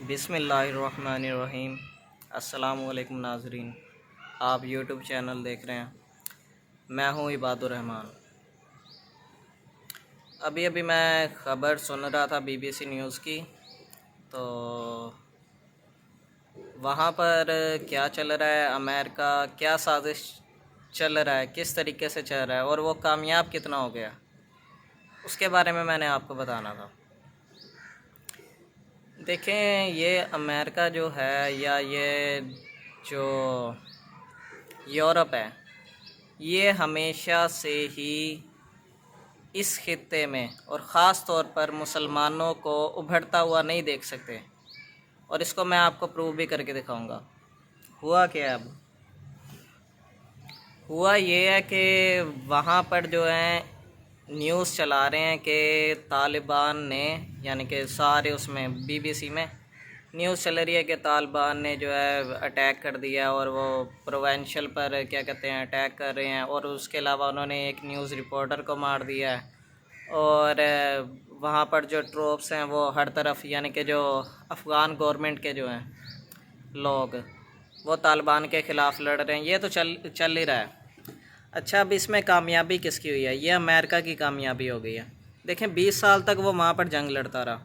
बिस्मिल्लाहिर्रहमानिर्रहीम। अस्सलामुअलैकुम नाज़रीन, आप यूट्यूब चैनल देख रहे हैं। मैं हूं इबादुर रहमान। अभी अभी मैं ख़बर सुन रहा था बीबीसी न्यूज़ की, तो वहाँ पर क्या चल रहा है, अमेरिका क्या साजिश चल रहा है, किस तरीके से चल रहा है और वो कामयाब कितना हो गया, उसके बारे में मैंने आपको बताना था। देखें, ये अमेरिका जो है या ये जो यूरोप है, ये हमेशा से ही इस खित्ते में और ख़ास तौर पर मुसलमानों को उभरता हुआ नहीं देख सकते, और इसको मैं आपको प्रूव भी करके दिखाऊंगा। हुआ क्या है, अब हुआ ये है कि वहाँ पर जो है न्यूज़ चला रहे हैं कि तालिबान ने, यानी कि सारे उसमें बीबीसी में न्यूज़ चल रही है कि तालिबान ने जो है अटैक कर दिया और वो प्रोवेंशल पर क्या कहते हैं अटैक कर रहे हैं, और उसके अलावा उन्होंने एक न्यूज़ रिपोर्टर को मार दिया है। और वहाँ पर जो ट्रूप्स हैं वो हर तरफ, यानी कि जो अफ़गान गवर्नमेंट के जो हैं लोग, वो तालिबान के ख़िलाफ़ लड़ रहे हैं। ये तो चल ही रहा है। अच्छा, अब इसमें कामयाबी किसकी हुई है? ये अमेरिका की कामयाबी हो गई है। देखें, 20 साल तक वो वहाँ पर जंग लड़ता रहा।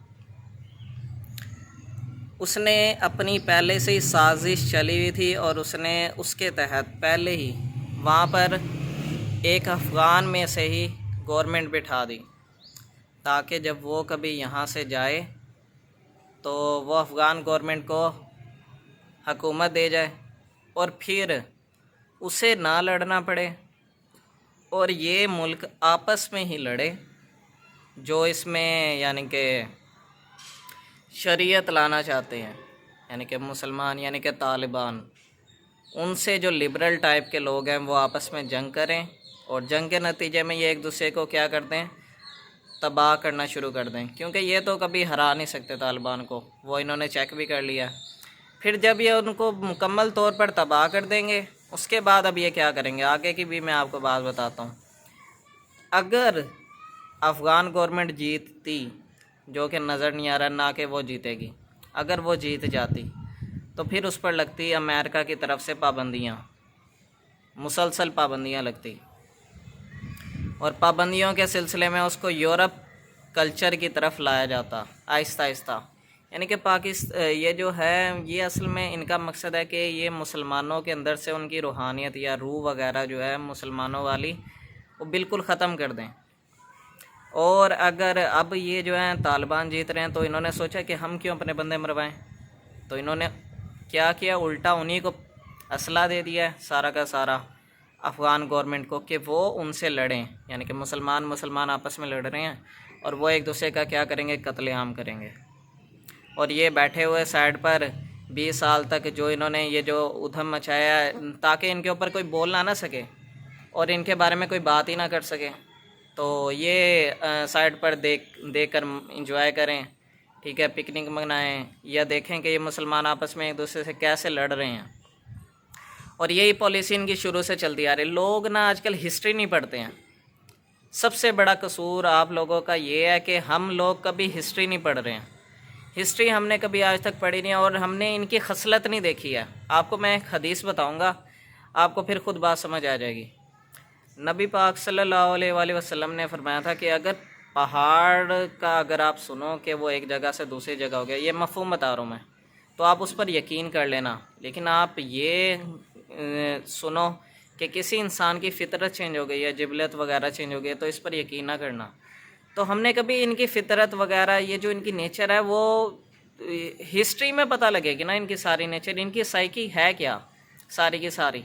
उसने अपनी पहले से ही साजिश चली हुई थी और उसने उसके तहत पहले ही वहाँ पर एक अफ़गान में से ही गवर्नमेंट बिठा दी, ताकि जब वो कभी यहाँ से जाए तो वो अफ़गान गवर्नमेंट को हुकूमत दे जाए और फिर उसे ना लड़ना पड़े और ये मुल्क आपस में ही लड़े, जो इसमें यानी कि शरीयत लाना चाहते हैं, यानी कि मुसलमान, यानी कि तालिबान, उनसे जो लिबरल टाइप के लोग हैं वो आपस में जंग करें, और जंग के नतीजे में ये एक दूसरे को क्या कर दें, तबाह करना शुरू कर दें। क्योंकि ये तो कभी हरा नहीं सकते तालिबान को, वो इन्होंने चेक भी कर लिया। फिर जब ये उनको मुकम्मल तौर पर तबाह कर देंगे, उसके बाद अब ये क्या करेंगे आगे की भी मैं आपको बात बताता हूँ। अगर अफ़गान गवर्नमेंट जीतती, जो कि नज़र नहीं आ रहा ना कि वो जीतेगी, अगर वो जीत जाती तो फिर उस पर लगती अमेरिका की तरफ से पाबंदियाँ, मुसलसल पाबंदियाँ लगती, और पाबंदियों के सिलसिले में उसको यूरोप कल्चर की तरफ लाया जाता आहिस्ता आहिस्ता। यानी कि ये जो है, ये असल में इनका मकसद है कि ये मुसलमानों के अंदर से उनकी रूहानियत या रूह वगैरह जो है मुसलमानों वाली, वो बिल्कुल ख़त्म कर दें। और अगर अब ये जो है तालिबान जीत रहे हैं तो इन्होंने सोचा कि हम क्यों अपने बंदे मरवाएं, तो इन्होंने क्या किया, उल्टा उन्हीं को असला दे दिया है सारा का सारा अफ़गान गवर्नमेंट को, कि वो उनसे लड़ें। यानी कि मुसलमान आपस में लड़ रहे हैं और वो एक दूसरे का क्या करेंगे, कत्लेआम करेंगे। और ये बैठे हुए साइड पर 20 साल तक जो इन्होंने ये जो उधम मचाया, ताकि इनके ऊपर कोई बोल ना सके और इनके बारे में कोई बात ही ना कर सके, तो ये साइड पर देख कर इंजॉय करें, ठीक है, पिकनिक मनाएं, या देखें कि ये मुसलमान आपस में एक दूसरे से कैसे लड़ रहे हैं। और यही पॉलिसी इनकी शुरू से चलती आ रही। लोग ना आजकल हिस्ट्री नहीं पढ़ते हैं। सबसे बड़ा कसूर आप लोगों का ये है कि हम लोग कभी हिस्ट्री नहीं पढ़ रहे हैं। हिस्ट्री हमने कभी आज तक पढ़ी नहीं, और हमने इनकी खसलत नहीं देखी है। आपको मैं एक हदीस बताऊंगा, आपको फिर खुद बात समझ आ जाएगी। नबी पाक सल्लल्लाहु अलैहि वसल्लम ने फरमाया था कि अगर पहाड़ का अगर आप सुनो कि वो एक जगह से दूसरी जगह हो गया, ये मफ़हूम बता रहा हूँ मैं, तो आप उस पर यकीन कर लेना। लेकिन आप ये सुनो कि किसी इंसान की फ़ितरत चेंज हो गई है, जिबलत वगैरह चेंज हो गई है, तो इस पर यकीन ना करना। तो हमने कभी इनकी फ़ितरत वगैरह, ये जो इनकी नेचर है, वो हिस्ट्री में पता लगेगी ना, इनकी सारी नेचर, इनकी साइकी है क्या, सारी की सारी,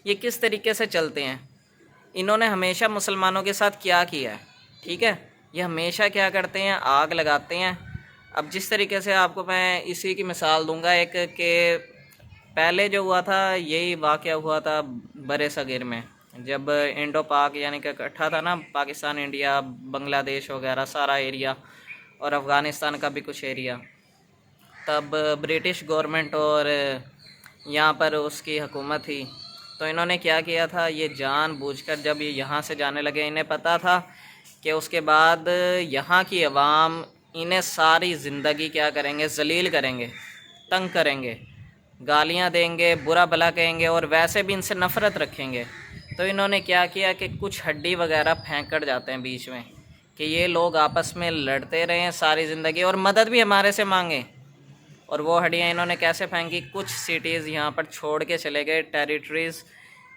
ये किस तरीके से चलते हैं। इन्होंने हमेशा मुसलमानों के साथ क्या किया है, ठीक है, ये हमेशा क्या करते हैं, आग लगाते हैं। अब जिस तरीके से आपको मैं इसी की मिसाल दूंगा, एक के पहले जो हुआ था, यही वाक़या हुआ था बरे सगीर में, जब इंडो पाक यानी कि इकट्ठा था ना, पाकिस्तान, इंडिया, बांग्लादेश वगैरह सारा एरिया, और अफ़गानिस्तान का भी कुछ एरिया, तब ब्रिटिश गवर्नमेंट और यहाँ पर उसकी हुकूमत थी। तो इन्होंने क्या किया था, ये जानबूझकर जब ये यहाँ से जाने लगे, इन्हें पता था कि उसके बाद यहाँ की आवाम इन्हें सारी ज़िंदगी क्या करेंगे, जलील करेंगे, तंग करेंगे, गालियाँ देंगे, बुरा भला कहेंगे और वैसे भी इनसे नफ़रत रखेंगे। तो इन्होंने क्या किया कि कुछ हड्डी वगैरह फेंक कर जाते हैं बीच में कि ये लोग आपस में लड़ते रहें सारी ज़िंदगी और मदद भी हमारे से मांगें। और वो हड्डियाँ इन्होंने कैसे फेंकी, कुछ सिटीज़ यहाँ पर छोड़ के चले गए, टेरिटरीज़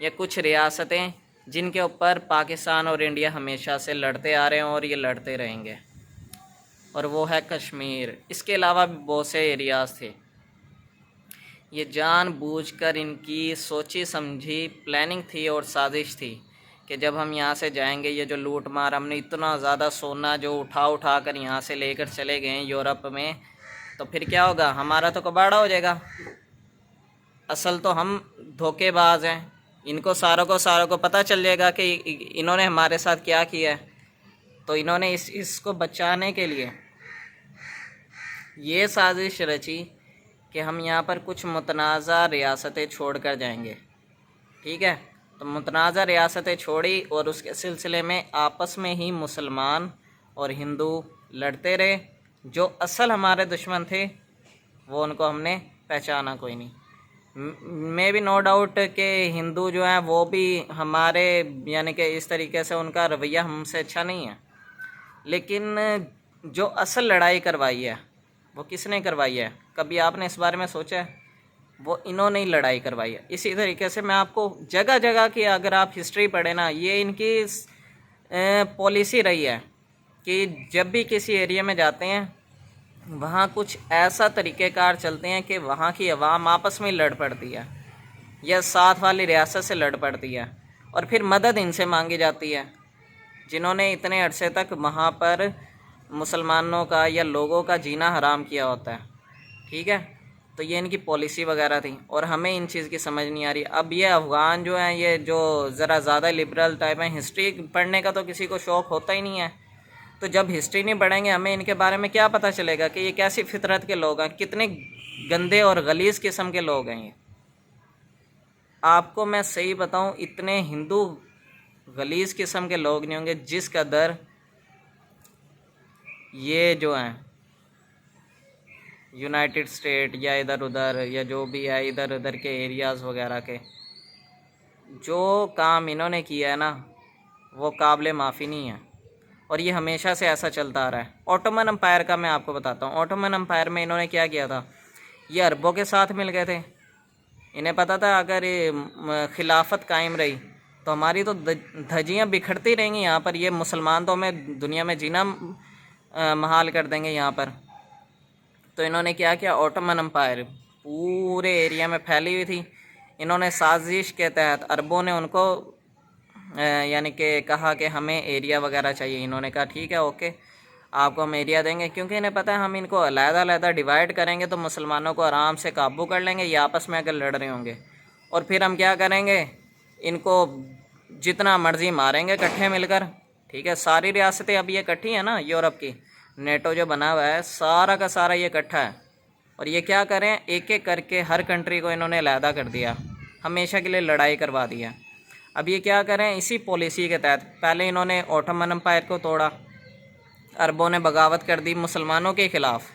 या कुछ रियासतें जिनके ऊपर पाकिस्तान और इंडिया हमेशा से लड़ते आ रहे हैं और ये लड़ते रहेंगे, और वो है कश्मीर। इसके अलावा भी बहुत से एरियाज़ थे। ये जानबूझकर इनकी सोची समझी प्लानिंग थी और साजिश थी कि जब हम यहाँ से जाएंगे, ये जो लूट मार, हमने इतना ज़्यादा सोना जो उठा कर यहाँ से लेकर चले गए यूरोप में, तो फिर क्या होगा, हमारा तो कबाड़ा हो जाएगा। असल तो हम धोखेबाज हैं, इनको सारों को पता चल जाएगा कि इन्होंने हमारे साथ क्या किया है। तो इन्होंने इसको बचाने के लिए ये साजिश रची कि हम यहाँ पर कुछ मुतनाज़ा रियासतें छोड़ कर जाएंगे। ठीक है, तो मुतनाज़ा रियासतें छोड़ी और उसके सिलसिले में आपस में ही मुसलमान और हिंदू लड़ते रहे। जो असल हमारे दुश्मन थे वो उनको हमने पहचाना कोई नहीं। मे भी नो डाउट कि हिंदू जो हैं वो भी हमारे यानी कि इस तरीके से उनका रवैया हमसे अच्छा नहीं है, लेकिन जो असल लड़ाई करवाई है वो किसने करवाई है, कभी आपने इस बारे में सोचा है? वो इन्होंने ही लड़ाई करवाई है। इसी तरीके से मैं आपको जगह जगह की, अगर आप हिस्ट्री पढ़े ना, ये इनकी पॉलिसी रही है कि जब भी किसी एरिया में जाते हैं वहाँ कुछ ऐसा तरीक़ेकार चलते हैं कि वहाँ की आवाम आपस में लड़ पड़ती है या साथ वाली रियासत से लड़ पड़ती है और फिर मदद इनसे मांगी जाती है, जिन्होंने इतने अरसे तक वहाँ पर मुसलमानों का या लोगों का जीना हराम किया होता है। ठीक है, तो ये इनकी पॉलिसी वगैरह थी और हमें इन चीज़ की समझ नहीं आ रही। अब ये अफ़गान जो हैं, ये जो ज़रा ज़्यादा लिबरल टाइप हैं, हिस्ट्री पढ़ने का तो किसी को शौक़ होता ही नहीं है, तो जब हिस्ट्री नहीं पढ़ेंगे हमें इनके बारे में क्या पता चलेगा कि ये कैसी फितरत के लोग हैं, कितने गंदे और गलीज़ किस्म के लोग हैं ये। आपको मैं सही बताऊं, इतने हिंदू गलीज़ किस्म के लोग नहीं होंगे जिस कदर ये जो हैं यूनाइटेड स्टेट या इधर उधर या जो भी है इधर उधर के एरियाज़ वगैरह के, जो काम इन्होंने किया है ना वो काबिल माफ़ी नहीं है और ये हमेशा से ऐसा चलता आ रहा है। ऑटोमन अम्पायर का मैं आपको बताता हूँ। ऑटोमन अम्पायर में इन्होंने क्या किया था, ये अरबों के साथ मिल गए थे। इन्हें पता था अगर ये खिलाफत कायम रही तो हमारी तो धज्जियाँ बिखरती रहेंगी यहाँ पर, ये मुसलमान तो हमें दुनिया में जीना महाल कर देंगे यहाँ पर। तो इन्होंने क्या किया, ऑटोमन अम्पायर पूरे एरिया में फैली हुई थी। इन्होंने साजिश के तहत अरबों ने उनको यानी कि कहा कि हमें एरिया वगैरह चाहिए। इन्होंने कहा ठीक है, ओके, आपको हम एरिया देंगे, क्योंकि इन्हें पता है हम इनको अलग-अलग डिवाइड करेंगे तो मुसलमानों को आराम से काबू कर लेंगे, ये आपस में अगर लड़ रहे होंगे। और फिर हम क्या करेंगे, इनको जितना मर्ज़ी मारेंगे इकट्ठे मिलकर। ठीक है, सारी रियासतें अब ये इकट्ठी हैं ना, यूरोप की नेटो जो बना हुआ है सारा का सारा ये इकट्ठा है। और ये क्या करें, एक एक करके हर कंट्री को इन्होंने अलहदा कर दिया, हमेशा के लिए लड़ाई करवा दिया। अब ये क्या करें, इसी पॉलिसी के तहत पहले इन्होंने ऑटोमन एम्पायर को तोड़ा, अरबों ने बगावत कर दी मुसलमानों के ख़िलाफ़।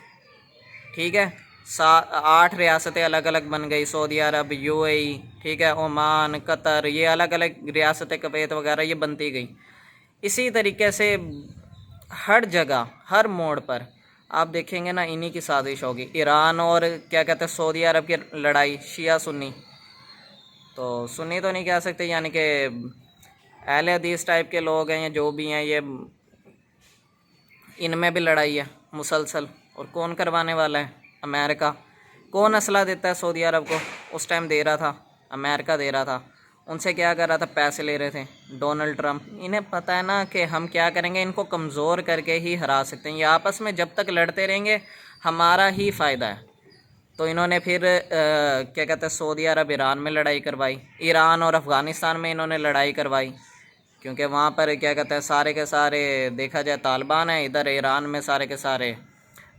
ठीक है, 8 रियासतें अलग अलग बन गई, सऊदी अरब, यूएई, ठीक है, ओमान, कतर, ये अलग अलग रियासतें, कुवैत वगैरह ये बनती गई। इसी तरीके से हर जगह हर मोड़ पर आप देखेंगे ना इन्हीं की साजिश होगी। ईरान और क्या कहते हैं सऊदी अरब की लड़ाई, शिया सुन्नी, तो सुन्नी तो नहीं कह सकते, यानी कि अहले हदीस टाइप के लोग हैं या जो भी हैं, ये इनमें भी लड़ाई है मुसलसल। और कौन करवाने वाला है, अमेरिका। कौन असला देता है सऊदी अरब को, उस टाइम दे रहा था अमेरिका, दे रहा था। उनसे क्या कर रहा था, पैसे ले रहे थे डोनाल्ड ट्रंप। इन्हें पता है ना कि हम क्या करेंगे, इनको कमज़ोर करके ही हरा सकते हैं। ये आपस में जब तक लड़ते रहेंगे हमारा ही फ़ायदा है। तो इन्होंने फिर क्या कहते हैं सऊदी अरब ईरान में लड़ाई करवाई, ईरान और अफ़गानिस्तान में इन्होंने लड़ाई करवाई, क्योंकि वहाँ पर क्या कहते हैं सारे के सारे देखा जाए तालिबान है, इधर ईरान में सारे के सारे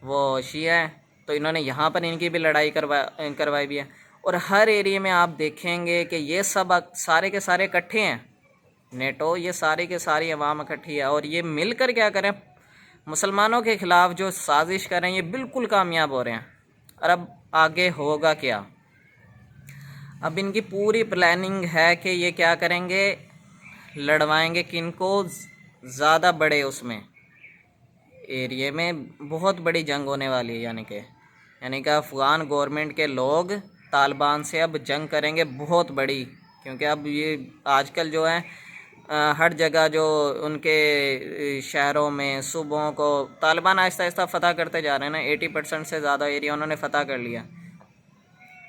वो शिया हैं। तो इन्होंने यहाँ पर इनकी भी लड़ाई करवाई भी है। और हर एरिया में आप देखेंगे कि ये सब सारे के सारे इकट्ठे हैं, नेटो, ये सारी के सारी अवाम इकट्ठी है और ये मिलकर क्या करें, मुसलमानों के ख़िलाफ़ जो साजिश कर रहे हैं ये बिल्कुल कामयाब हो रहे हैं। और अब आगे होगा क्या? अब इनकी पूरी प्लानिंग है कि ये क्या करेंगे, लड़वाएंगे किनको, ज़्यादा बड़े उसमें एरिए में बहुत बड़ी जंग होने वाली है। यानी कि अफ़गान गवर्नमेंट के लोग तालिबान से अब जंग करेंगे बहुत बड़ी, क्योंकि अब ये आजकल जो है हर जगह जो उनके शहरों में सूबों को तालिबान आहिस्ता आहिस्ता फ़तह करते जा रहे हैं ना। 80% से ज़्यादा एरिया उन्होंने फ़तह कर लिया।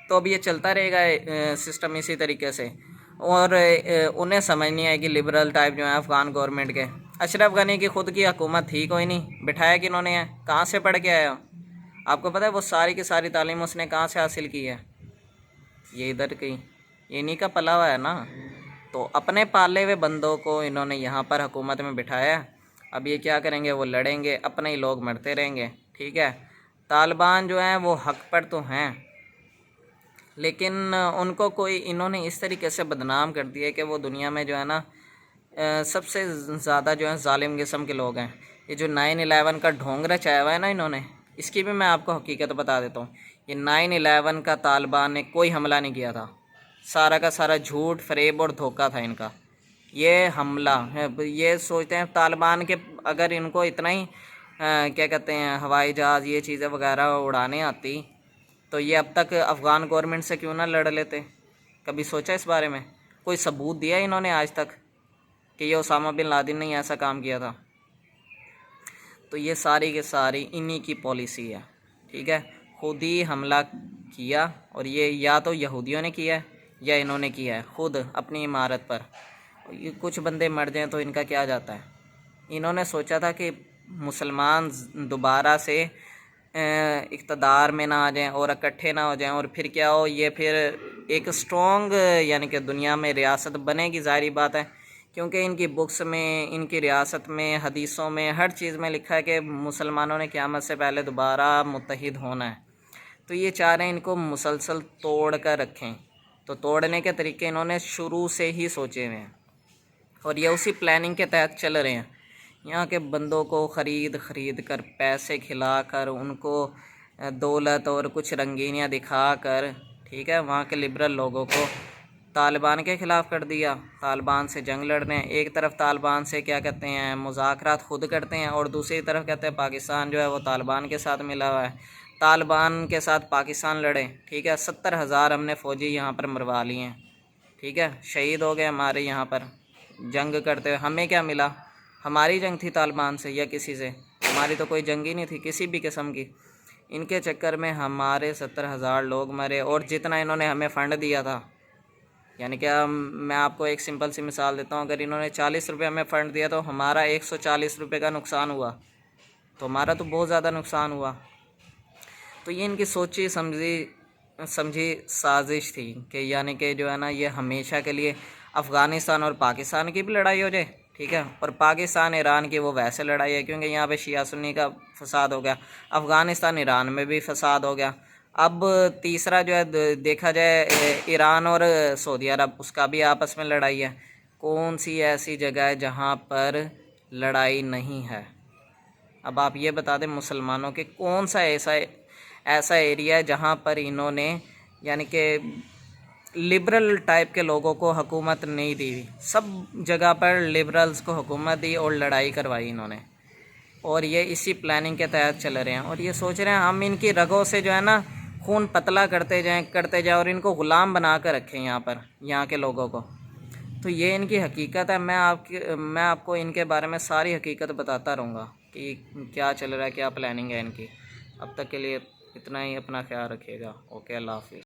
तो अब ये चलता रहेगा सिस्टम इसी तरीके से। और उन्हें समझ नहीं आएगी लिबरल टाइप जो है अफ़गान गवर्नमेंट के। अशरफ गनी की ख़ुद की हुकूमत थी कोई नहीं, बिठाया कि इन्होंने है, कहाँ से पढ़ के आया? आपको पता है वो सारी की सारी तालीम उसने कहाँ से हासिल की है? ये इधर की, ये इन्हीं का पला हुआ है ना। तो अपने पाले हुए बंदों को इन्होंने यहाँ पर हुकूमत में बिठाया। अब ये क्या करेंगे, वो लड़ेंगे, अपने ही लोग मरते रहेंगे। ठीक है, तालिबान जो हैं वो हक पर तो हैं, लेकिन उनको कोई इन्होंने इस तरीके से बदनाम कर दिया कि वो दुनिया में जो है ना सबसे ज़्यादा जो है ज़ालिम किस्म के लोग हैं। ये जो 9/11 का ढोंग रचाया हुआ है ना इन्होंने, इसकी भी मैं आपको हकीकत बता देता हूँ। ये 9/11 का तालिबान ने कोई हमला नहीं किया था, सारा का सारा झूठ, फरेब और धोखा था इनका। ये हमला है, ये सोचते हैं तालिबान के अगर इनको इतना ही क्या कहते हैं हवाई जहाज़ ये चीज़ें वगैरह उड़ाने आती तो ये अब तक अफ़गान गवर्नमेंट से क्यों ना लड़ लेते? कभी सोचा इस बारे में? कोई सबूत दिया इन्होंने आज तक कि ये ओसामा बिन लादेन ने ऐसा काम किया था? तो ये सारी के सारी इन्हीं की पॉलिसी है। ठीक है, खुद ही हमला किया, और ये या तो यहूदियों ने किया है या इन्होंने किया है खुद अपनी इमारत पर। ये कुछ बंदे मर जाएं तो इनका क्या जाता है? इन्होंने सोचा था कि मुसलमान दोबारा से इक़्तिदार में ना आ जाएं और इकट्ठे ना हो जाएं, और फिर क्या हो, ये फिर एक स्ट्रॉन्ग यानी कि दुनिया में रियासत बनेगी। ज़ाहिर बात है, क्योंकि इनकी बुक्स में, इनकी रियासत में, हदीसों में, हर चीज़ में लिखा है कि मुसलमानों ने क़यामत से पहले दोबारा मुत्तहिद होना है। तो ये चाह रहे हैं इनको मुसलसल तोड़ कर रखें। तो तोड़ने के तरीके इन्होंने शुरू से ही सोचे हुए हैं, और ये उसी प्लानिंग के तहत चल रहे हैं। यहाँ के बंदों को ख़रीद कर, पैसे खिला कर, उनको दौलत और कुछ रंगीनियाँ दिखा कर, ठीक है, वहाँ के लिबरल लोगों को तालिबान के ख़िलाफ़ कर दिया। तालिबान से जंग लड़ रहे हैं। एक तरफ तालिबान से क्या कहते हैं मुज़ाकरात ख़ुद करते हैं, और दूसरी तरफ कहते हैं पाकिस्तान जो है वो तालिबान के साथ मिला हुआ है। तालिबान के साथ पाकिस्तान लड़े, ठीक है, 70,000 हमने फ़ौजी यहाँ पर मरवा लिए हैं। ठीक है, शहीद हो गए हमारे यहाँ पर जंग करते हुए। हमें क्या मिला? हमारी जंग थी तालिबान से या किसी से? हमारी तो कोई जंग ही नहीं थी किसी भी किस्म की। इनके चक्कर में हमारे 70,000 लोग मरे, और जितना इन्होंने हमें फ़ंड दिया था, यानी कि मैं आपको एक सिंपल सी मिसाल देता हूँ, अगर इन्होंने 40 रुपये हमें फ़ंड दिया तो हमारा 140 रुपये का नुकसान हुआ, तो हमारा तो बहुत ज़्यादा नुकसान हुआ। तो ये इनकी सोची समझी साजिश थी कि यानी कि जो है ना ये हमेशा के लिए अफ़गानिस्तान और पाकिस्तान की भी लड़ाई हो जाए, ठीक है, और पाकिस्तान ईरान की वो वैसे लड़ाई है क्योंकि यहाँ पे शिया सुन्नी का फसाद हो गया, अफ़गानिस्तान ईरान में भी फसाद हो गया। अब तीसरा जो है देखा जाए ईरान और सऊदी अरब, उसका भी आपस में लड़ाई है। कौन सी ऐसी जगह है जहाँ पर लड़ाई नहीं है? अब आप ये बता दें मुसलमानों के कौन सा ऐसा एरिया है जहाँ पर इन्होंने यानी कि लिबरल टाइप के लोगों को हुकूमत नहीं दी? सब जगह पर लिबरल्स को हुकूमत दी और लड़ाई करवाई इन्होंने, और ये इसी प्लानिंग के तहत चल रहे हैं। और ये सोच रहे हैं हम इनकी रगों से जो है ना खून पतला करते जाएं और इनको ग़ुलाम बना कर रखें यहाँ पर, यहाँ के लोगों को। तो ये इनकी हकीकत है। मैं आपको इनके बारे में सारी हकीकत बताता रहूँगा कि क्या चल रहा है, क्या प्लानिंग है इनकी। अब तक के लिए इतना ही, अपना ख्याल रखिएगा। ओके, अल्लाह हाफ़िज़।